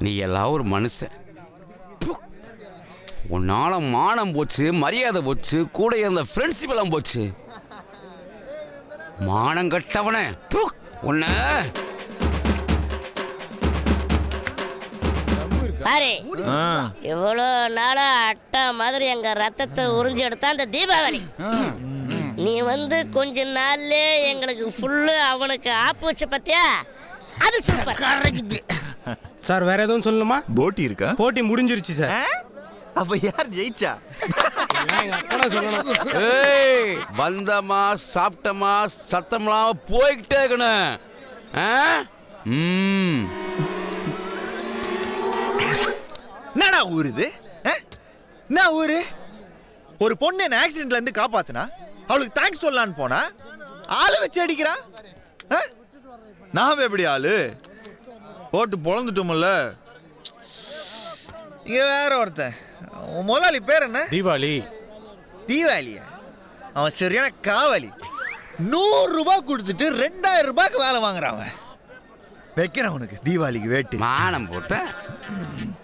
நீ எல்லாம் ஒரு மனுஷன். உன்னால மானம் போச்சு, மரியாதை போச்சு, கூட இருந்த ஃப்ரெண்ட்ஷிப் எல்லாம் போச்சு. மானம் கட்டவன உன்ன பாரு, இவ்வளோ நாளா அட்டா மாதிரி எங்க ரத்தத்தை உறிஞ்சி எடுத்தா அந்த தீபாவளி. நீ வந்து கொஞ்ச நாள்ல எங்களுக்கு ஃபுல்லு அவனுக்கு ஆப்பு வச்ச பத்தியா? அது சூப்பர். சார் வேற எதுவும் சொல்லணுமா? போட்டி இருக்கா? போட்டி முடிஞ்சிருச்சு சார். அப்ப யார் ஜெயிச்சா? வந்தமா சாப்பிட்டமா சத்தம்லாம் போய்கிட்டே இருக்கணும். என்னடா ஊரு இது? என்ன ஊரு? ஒரு பொண்ணு என்ன ஆக்சிடென்ட்ல இருந்து காப்பாத்துனா அவளுக்கு தேங்க்ஸ் சொல்லலான்னு போனா ஆளு வச்சு அடிக்கிறா. நாம எப்படி ஆளு போட்டு பொழந்துட்டோம்ல. இங்க வேற ஒருத்தன், முதலாளி பேர் என்ன? தீபாவளி. தீபாவளியா? அவன் சரியான காவலி. 100 ரூபாய் கொடுத்துட்டு 2000 ரூபாய்க்கு வேலை வாங்குறான். வைக்கிறான் உனக்கு தீபாவளிக்கு வேட்டு. மானம் போட்டேன்,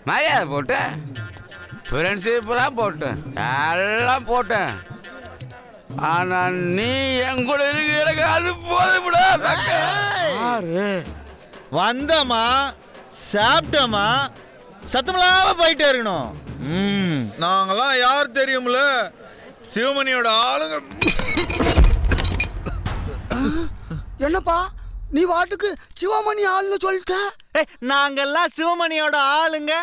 மரியாதை போட்டேன், ஃப்ரெண்ட்ஷிப்லாம் போட்டேன், எல்லாம் போட்டேன். ஆனா நீ என் கூட இருக்கு, எனக்கு அது போதும்டா. வந்தமா சாப்பிட்டமா சத்தமில்லாம போயிட்டே இருக்கணும். நாங்கெல்லாம் யார் தெரியும்ல, சிவமணியோட ஆளுங்க. என்னப்பா நீ வாட்டுக்கு சிவமணி ஆளுன்னு சொல்லிட்ட? நாங்கெல்லாம் சிவமணியோட ஆளுங்க.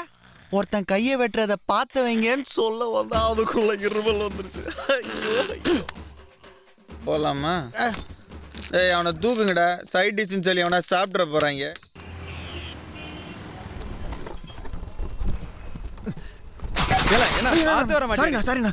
ஒருத்தன் கையை வெட்டுறத பார்த்தவங்கன்னு சொல்ல வந்தா அதுக்குள்ள இருமல் வந்துருச்சு. போலாமா? ஏய் அவனை தூக்குங்கடா, சைட் டிஷ்னு சொல்லி அவனை சாப்பிட்ற போறாங்க. சரிண்ணா சரிண்ணா.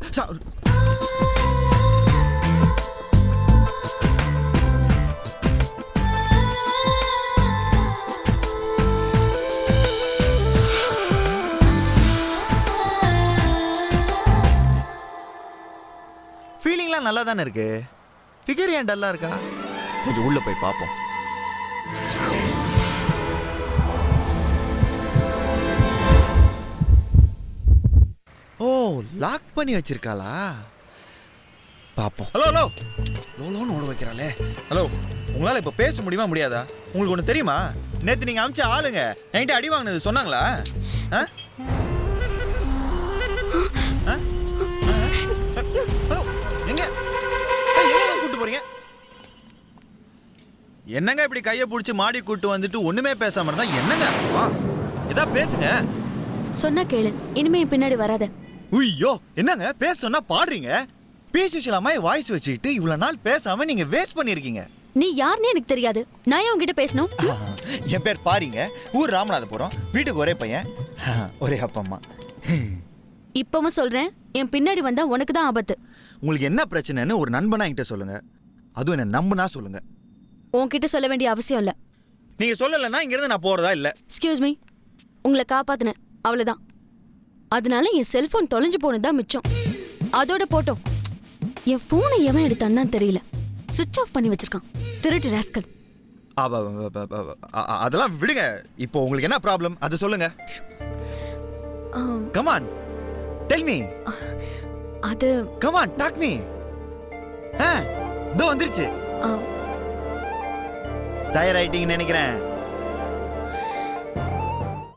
ஃபீலிங்லாம் நல்லா தானே இருக்கு. ஃபிகர் ஏன் டல்லா இருக்கா? கொஞ்சம் உள்ள போய் பார்ப்போம். ஓ லாக் பண்ணி வச்சிருக்காளா? பாப்போம். ஹலோ ஹலோ லோலோன்னு ஓட வைக்கிறாளே. ஹலோ, உங்களால் இப்போ பேச முடியுமா முடியாதா? உங்களுக்கு ஒன்று தெரியுமா? நேற்று நீங்கள் அமிச்ச ஆளுங்க என்கிட்ட அடி வாங்கினது சொன்னாங்களா? ஹலோ எங்க கூட்டு போறீங்க? என்னங்க இப்படி கையை பிடிச்சி மாடி கூட்டு வந்துட்டு ஒண்ணுமே பேசாம இருந்தா என்னங்க அர்த்தம்? ஏதா பேசுங்க. சொன்னா கேளு, இனிமே பின்னாடி வராத. ஐயோ என்னங்க பேச சொன்னா பாடுறீங்க. பேசிச்சலாமா வாய்ஸ் வச்சுக்கிட்டு இவ்வளவு நாள் பேசாம நீங்க வேஸ்ட் பண்ணிருக்கீங்க. நீ யாருன்னு எனக்கு தெரியாது, நான் உன்கிட்ட பேசணும். என் பேர் பாருங்க, ஊர் ராமநாதபுரம், வீட்டுக்கு ஒரே பையன், ஒரே அப்பா அம்மா. இப்பவும் சொல்றேன், என் பின்னாடி வந்தா உனக்கு தான் ஆபத்து. உங்களுக்கு என்ன பிரச்சனைன்னு ஒரு நண்பனா என்கிட்ட சொல்லுங்க, அதுவும் என்ன நம்புனா சொல்லுங்க. உன்கிட்ட சொல்ல வேண்டிய அவசியம் இல்ல. நீங்க சொல்லலைன்னா இங்க இருந்து நான் போறதா இல்ல. எக்ஸ்கியூஸ் மீ, உங்களை காப்பாத்தினேன் அவ்வளவுதான். அதனால என் செல்போன் தொலைஞ்சு போனதுதான் மிச்சம். அதோட போட்டோம், என் போனை எவன் எடுத்தான்னு தான் தெரியல, சுவிட்ச் ஆஃப் பண்ணி வச்சிருக்கான், திருட்டு ராஸ்கல். அதெல்லாம் விடுங்க. இப்போ உங்களுக்கு என்ன ப்ராப்ளம் அது சொல்லுங்க. Come on tell me. அது கம் ஆன் டாக் மீ. இதோ வந்துருச்சு. தயாராயிட்டீங்கன்னு நினைக்கிறேன்.